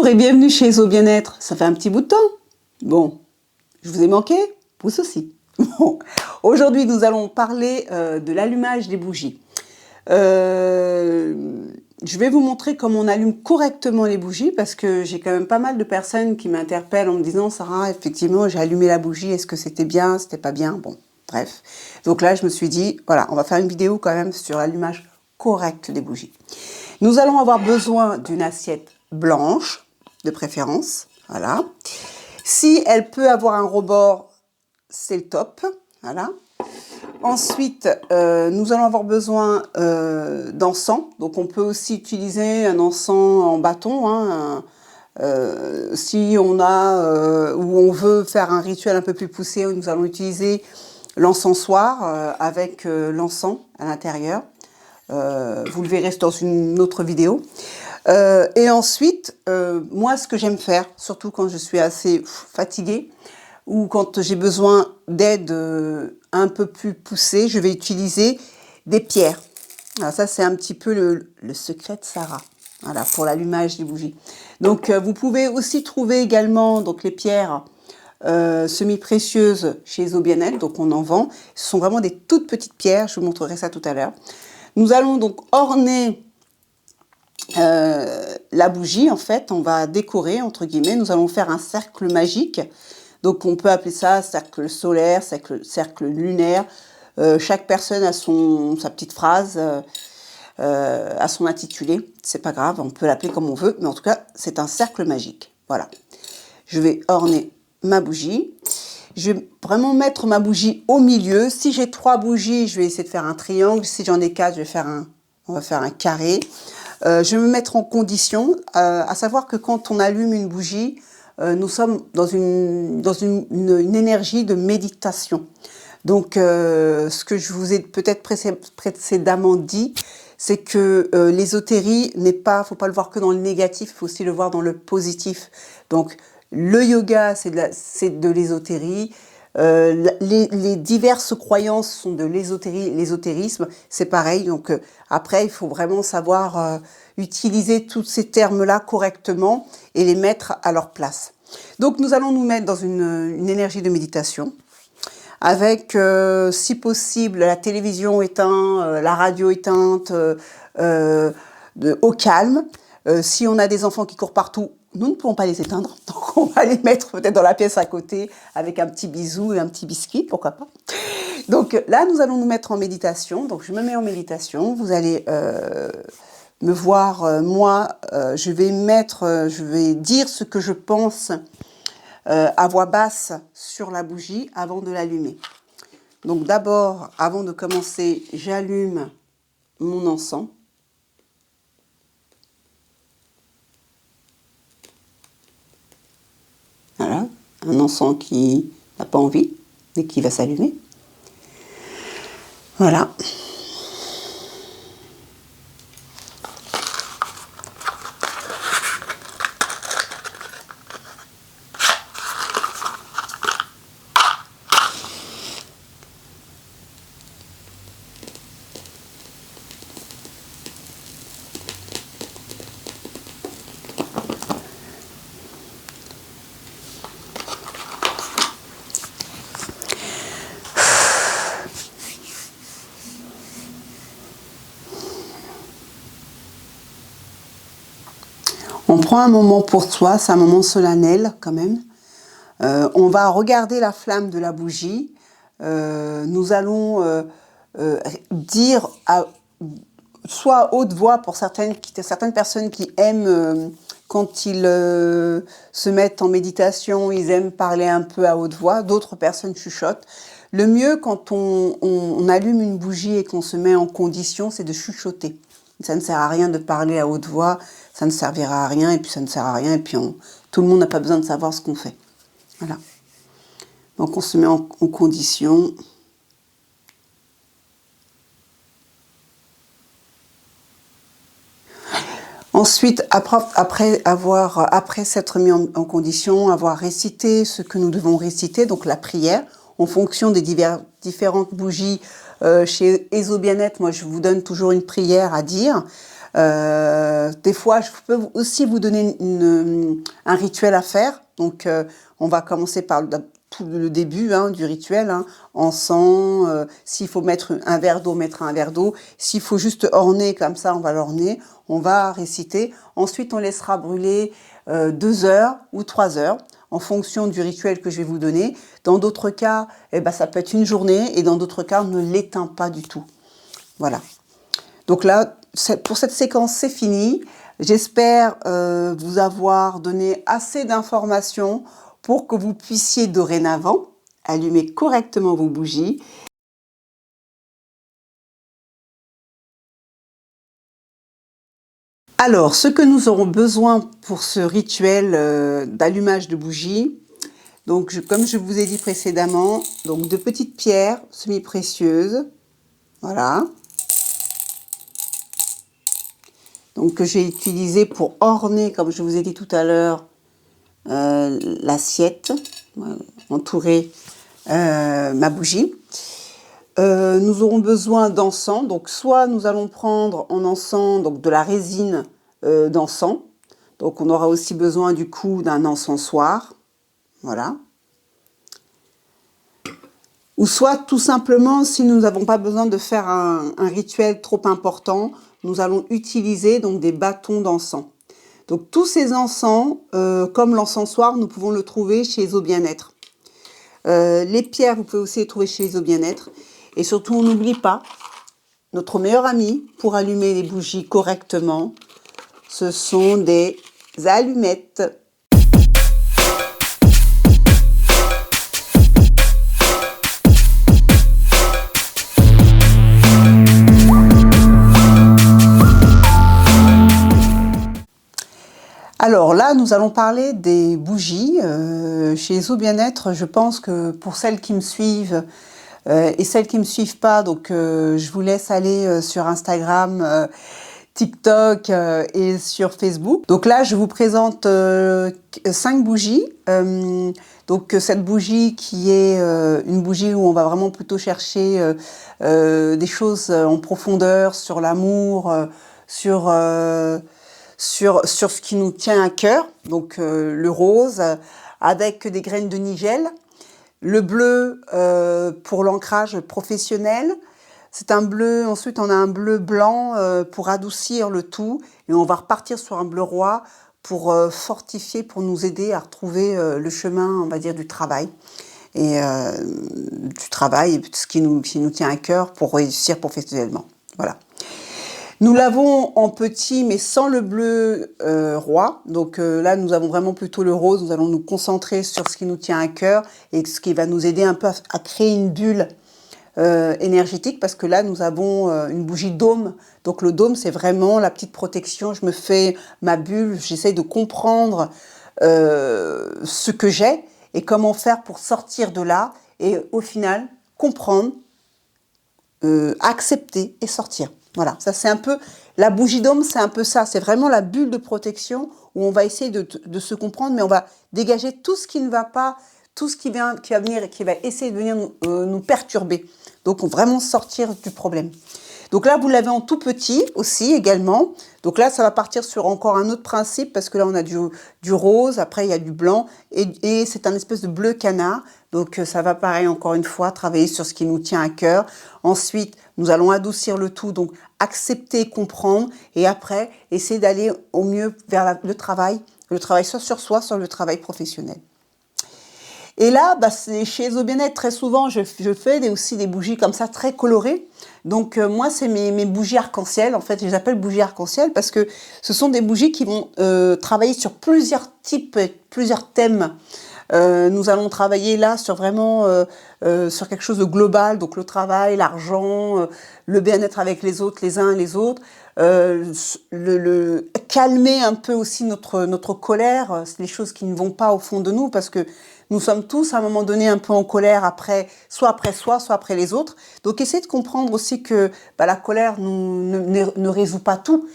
Bonjour et bienvenue chez Ezo Bien-être. Ça fait un petit bout de temps. Bon, je vous ai manqué, vous aussi. Bon, aujourd'hui nous allons parler de l'allumage des bougies. Je vais vous montrer comment on allume correctement les bougies parce que j'ai quand même pas mal de personnes qui m'interpellent en me disant « Sarah, effectivement, j'ai allumé la bougie, est-ce que c'était bien, c'était pas bien ?» Bon, bref. Donc là, je me suis dit, voilà, on va faire une vidéo quand même sur l'allumage correct des bougies. Nous allons avoir besoin d'une assiette blanche, de préférence, voilà. Si elle peut avoir un rebord, c'est le top, voilà. Ensuite, nous allons avoir besoin d'encens, donc on peut aussi utiliser un encens en bâton, hein, si on a, ou on veut faire un rituel un peu plus poussé, nous allons utiliser l'encensoir avec l'encens à l'intérieur. Vous le verrez dans une autre vidéo. Et ensuite, moi, ce que j'aime faire, surtout quand je suis assez fatiguée ou quand j'ai besoin d'aide un peu plus poussée, je vais utiliser des pierres. Alors ça, c'est un petit peu le secret de Sarah, voilà, pour l'allumage des bougies. Donc, vous pouvez aussi trouver également donc, les pierres semi-précieuses chez Ezo Bien-être, donc on en vend. Ce sont vraiment des toutes petites pierres, je vous montrerai ça tout à l'heure. Nous allons donc orner la bougie, en fait, on va décorer, entre guillemets, nous allons faire un cercle magique. Donc on peut appeler ça cercle solaire, cercle lunaire. Chaque personne a sa petite phrase, a son intitulé. C'est pas grave, on peut l'appeler comme on veut, mais en tout cas, c'est un cercle magique. Voilà. Je vais orner ma bougie. Je vais vraiment mettre ma bougie au milieu. Si j'ai 3 bougies, je vais essayer de faire un triangle. Si j'en ai 4, on va faire un carré. Je vais me mettre en condition, à savoir que quand on allume une bougie, nous sommes dans une énergie de méditation. Donc, ce que je vous ai peut-être précédemment dit, c'est que l'ésotérie faut pas le voir que dans le négatif, il faut aussi le voir dans le positif. Donc, le yoga, c'est de l'ésotérie. Les diverses croyances sont de l'ésotérisme, c'est pareil. Donc après, il faut vraiment savoir utiliser tous ces termes-là correctement et les mettre à leur place. Donc nous allons nous mettre dans une énergie de méditation avec, si possible, la télévision éteinte, la radio éteinte, au calme. Si on a des enfants qui courent partout, nous ne pouvons pas les éteindre, donc on va les mettre peut-être dans la pièce à côté avec un petit bisou et un petit biscuit, pourquoi pas. Donc là, nous allons nous mettre en méditation. Donc je me mets en méditation. Vous allez me voir, moi, je vais dire ce que je pense à voix basse sur la bougie avant de l'allumer. Donc d'abord, avant de commencer, j'allume mon encens. Voilà, un encens qui n'a pas envie et qui va s'allumer. Voilà. On prend un moment pour soi, c'est un moment solennel quand même. On va regarder la flamme de la bougie. Nous allons dire, soit à haute voix pour certaines personnes qui aiment, quand ils se mettent en méditation, ils aiment parler un peu à haute voix. D'autres personnes chuchotent. Le mieux quand on allume une bougie et qu'on se met en condition, c'est de chuchoter. Ça ne sert à rien de parler à haute voix, ça ne servira à rien, et puis ça ne sert à rien, et puis tout le monde n'a pas besoin de savoir ce qu'on fait. Voilà. Donc on se met en condition. Ensuite, après s'être mis en condition, avoir récité ce que nous devons réciter, donc la prière, en fonction des différentes bougies. Chez Ezo Bien-être, moi je vous donne toujours une prière à dire. Des fois, je peux aussi vous donner un rituel à faire. Donc, on va commencer par tout le début du rituel. Encens, s'il faut mettre un verre d'eau, mettre un verre d'eau. S'il faut juste orner comme ça, on va l'orner. On va réciter. Ensuite, on laissera brûler 2 heures ou 3 heures en fonction du rituel que je vais vous donner. Dans d'autres cas, ça peut être une journée et dans d'autres cas, on ne l'éteint pas du tout. Voilà. Donc là, pour cette séquence, c'est fini. J'espère vous avoir donné assez d'informations pour que vous puissiez dorénavant allumer correctement vos bougies. Alors, ce que nous aurons besoin pour ce rituel d'allumage de bougies, donc comme je vous ai dit précédemment, donc de petites pierres semi-précieuses, voilà. Donc que j'ai utilisé pour orner, comme je vous ai dit tout à l'heure, l'assiette, entourer ma bougie. Nous aurons besoin d'encens, donc soit nous allons prendre en encens donc de la résine d'encens, donc on aura aussi besoin du coup d'un encensoir, voilà. Ou soit tout simplement, si nous n'avons pas besoin de faire un rituel trop important, nous allons utiliser donc des bâtons d'encens. Donc tous ces encens, comme l'encensoir, nous pouvons le trouver chez Zo Bien-être. Les pierres, vous pouvez aussi les trouver chez Zo Bien-être. Et surtout, on n'oublie pas, notre meilleur ami pour allumer les bougies correctement, ce sont des allumettes. Alors là, nous allons parler des bougies. Chez Zo Bien-être, je pense que pour celles qui me suivent et celles qui ne me suivent pas, donc je vous laisse aller sur Instagram, TikTok et sur Facebook. Donc là, je vous présente 5 bougies. Donc cette bougie qui est une bougie où on va vraiment plutôt chercher des choses en profondeur, sur l'amour, sur ce qui nous tient à cœur, donc le rose avec des graines de nigel, le bleu pour l'ancrage professionnel, c'est un bleu, ensuite on a un bleu blanc pour adoucir le tout et on va repartir sur un bleu roi pour fortifier, pour nous aider à retrouver le chemin, on va dire, du travail et ce qui nous tient à cœur pour réussir professionnellement. Voilà. Nous l'avons en petit, mais sans le bleu roi. Donc là, nous avons vraiment plutôt le rose. Nous allons nous concentrer sur ce qui nous tient à cœur et ce qui va nous aider un peu à créer une bulle énergétique. Parce que là, nous avons une bougie dôme. Donc le dôme, c'est vraiment la petite protection. Je me fais ma bulle, j'essaye de comprendre ce que j'ai et comment faire pour sortir de là. Et au final, comprendre, accepter et sortir. Voilà, ça c'est un peu, la bougie dôme, c'est un peu ça, c'est vraiment la bulle de protection où on va essayer de se comprendre, mais on va dégager tout ce qui ne va pas, tout ce qui va venir et qui va essayer de venir nous perturber. Donc, on va vraiment sortir du problème. Donc là, vous l'avez en tout petit aussi également. Donc là, ça va partir sur encore un autre principe parce que là, on a du rose, après il y a du blanc et c'est un espèce de bleu canard. Donc ça va pareil, encore une fois, travailler sur ce qui nous tient à cœur. Ensuite, nous allons adoucir le tout, donc accepter, comprendre et après, essayer d'aller au mieux vers le travail soit sur soi, soit le travail professionnel. Et là, chez Zo Bien-être, très souvent, je fais aussi des bougies comme ça, très colorées. Donc, moi, c'est mes bougies arc-en-ciel. En fait, je les appelle bougies arc-en-ciel parce que ce sont des bougies qui vont travailler sur plusieurs types, plusieurs thèmes. Nous allons travailler là sur vraiment sur quelque chose de global, donc le travail, l'argent, le bien-être avec les autres, les uns et les autres, calmer un peu aussi notre colère, c'est les choses qui ne vont pas au fond de nous parce que nous sommes tous à un moment donné un peu en colère soit après soi, soit après les autres. Donc essayez de comprendre aussi que la colère ne résout pas tout.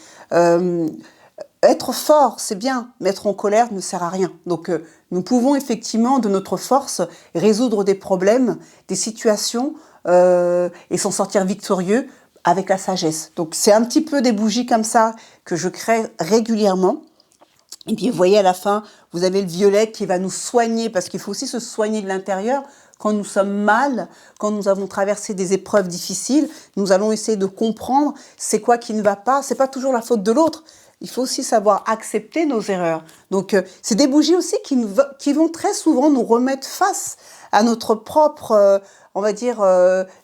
Être fort, c'est bien, mais être en colère ne sert à rien. Donc, nous pouvons effectivement, de notre force, résoudre des problèmes, des situations et s'en sortir victorieux avec la sagesse. Donc c'est un petit peu des bougies comme ça que je crée régulièrement. Et puis vous voyez à la fin, vous avez le violet qui va nous soigner, parce qu'il faut aussi se soigner de l'intérieur. Quand nous sommes mal, quand nous avons traversé des épreuves difficiles, nous allons essayer de comprendre c'est quoi qui ne va pas. C'est pas toujours la faute de l'autre. Il faut aussi savoir accepter nos erreurs. Donc c'est des bougies aussi qui vont très souvent nous remettre face à notre propre, on va dire,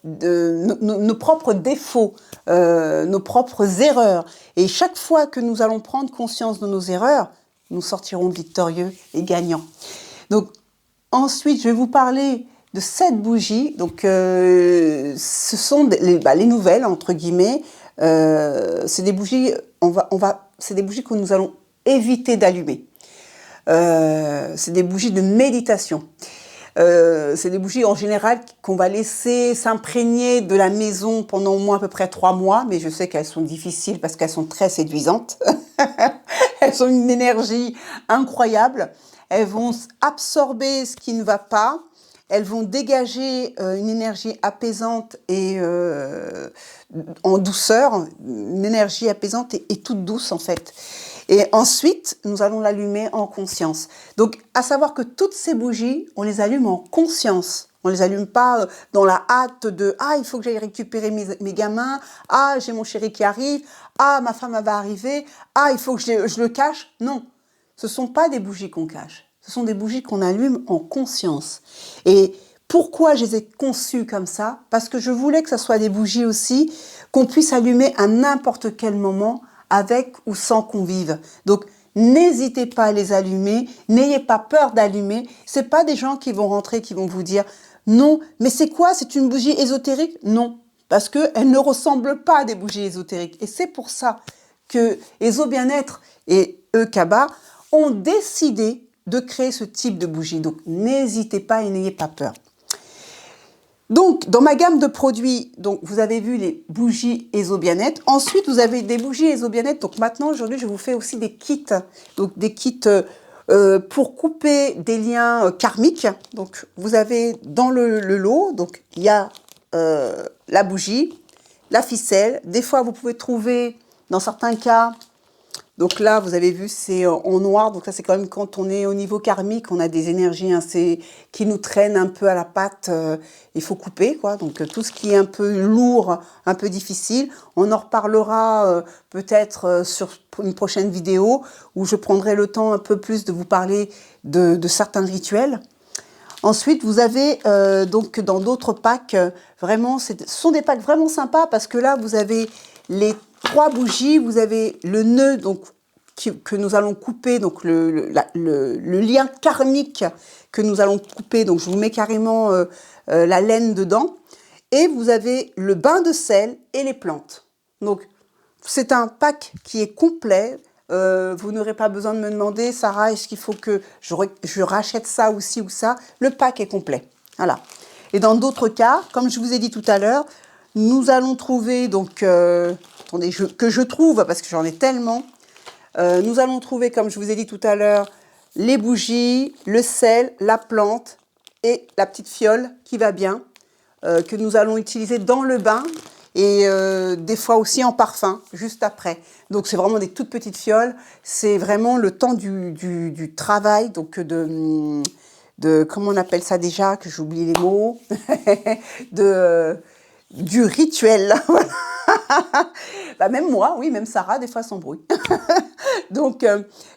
nos propres défauts, nos propres erreurs. Et chaque fois que nous allons prendre conscience de nos erreurs, nous sortirons victorieux et gagnants. Donc ensuite, je vais vous parler de cette bougie. Donc ce sont les nouvelles entre guillemets. C'est des bougies, c'est des bougies que nous allons éviter d'allumer. C'est des bougies de méditation. C'est des bougies en général qu'on va laisser s'imprégner de la maison pendant au moins à peu près 3 mois, mais je sais qu'elles sont difficiles parce qu'elles sont très séduisantes. Elles ont une énergie incroyable. Elles vont absorber ce qui ne va pas. Elles vont dégager une énergie apaisante et en douceur, une énergie apaisante et toute douce en fait. Et ensuite, nous allons l'allumer en conscience. Donc, à savoir que toutes ces bougies, on les allume en conscience. On les allume pas dans la hâte de « Ah, il faut que j'aille récupérer mes gamins. Ah, j'ai mon chéri qui arrive. Ah, ma femme va arriver. Ah, il faut que je le cache. » Non, ce ne sont pas des bougies qu'on cache. Ce sont des bougies qu'on allume en conscience. Et pourquoi je les ai conçues comme ça? Parce que je voulais que ce soit des bougies aussi qu'on puisse allumer à n'importe quel moment, avec ou sans convive. Donc, n'hésitez pas à les allumer, n'ayez pas peur d'allumer. C'est pas des gens qui vont rentrer, qui vont vous dire « Non, mais c'est quoi? C'est une bougie ésotérique ?» Non, parce qu'elle ne ressemble pas à des bougies ésotériques. Et c'est pour ça que Ezo Bien-être et Eucaba ont décidé de créer ce type de bougie. Donc, n'hésitez pas et n'ayez pas peur. Donc, dans ma gamme de produits, donc vous avez vu les bougies Ezo Bien-être. Ensuite, vous avez des bougies Ezo Bien-être. Donc maintenant, aujourd'hui, je vous fais aussi des kits. Donc des kits pour couper des liens karmiques. Donc vous avez dans le lot, donc il y a la bougie, la ficelle. Des fois, vous pouvez trouver, dans certains cas, donc là, vous avez vu, c'est en noir. Donc ça, c'est quand même quand on est au niveau karmique, on a des énergies qui nous traînent un peu à la patte. Il faut couper, quoi. Donc tout ce qui est un peu lourd, un peu difficile. On en reparlera peut-être sur une prochaine vidéo où je prendrai le temps un peu plus de vous parler de certains rituels. Ensuite, vous avez donc dans d'autres packs, vraiment, ce sont des packs vraiment sympas parce que là, vous avez les 3 bougies, vous avez le nœud donc, que nous allons couper, donc le lien karmique que nous allons couper, donc je vous mets carrément la laine dedans, et vous avez le bain de sel et les plantes. Donc c'est un pack qui est complet. Vous n'aurez pas besoin de me demander, Sarah, est-ce qu'il faut que je rachète ça ou ci ou ça? Le pack est complet. Voilà. Et dans d'autres cas, comme je vous ai dit tout à l'heure, nous allons trouver, donc, attendez, que je trouve, parce que j'en ai tellement, nous allons trouver, comme je vous ai dit tout à l'heure, les bougies, le sel, la plante et la petite fiole qui va bien, que nous allons utiliser dans le bain et des fois aussi en parfum, juste après. Donc, c'est vraiment des toutes petites fioles. C'est vraiment le temps du travail, donc comment on appelle ça déjà, que j'oublie les mots, du rituel. Bah, même moi, oui, même Sarah, des fois, s'embrouille. Donc,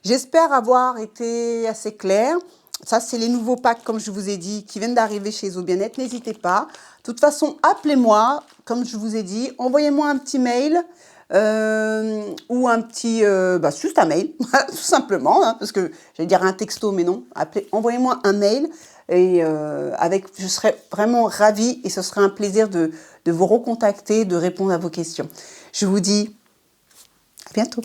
j'espère avoir été assez claire. Ça, c'est les nouveaux packs, comme je vous ai dit, qui viennent d'arriver chez Ezo Bien-être. N'hésitez pas. De toute façon, appelez-moi, comme je vous ai dit. Envoyez-moi un petit mail ou un petit... juste un mail, tout simplement, hein, parce que j'allais dire un texto, mais non. Envoyez-moi un mail et je serai vraiment ravie et ce serait un plaisir de vous recontacter, de répondre à vos questions. Je vous dis à bientôt.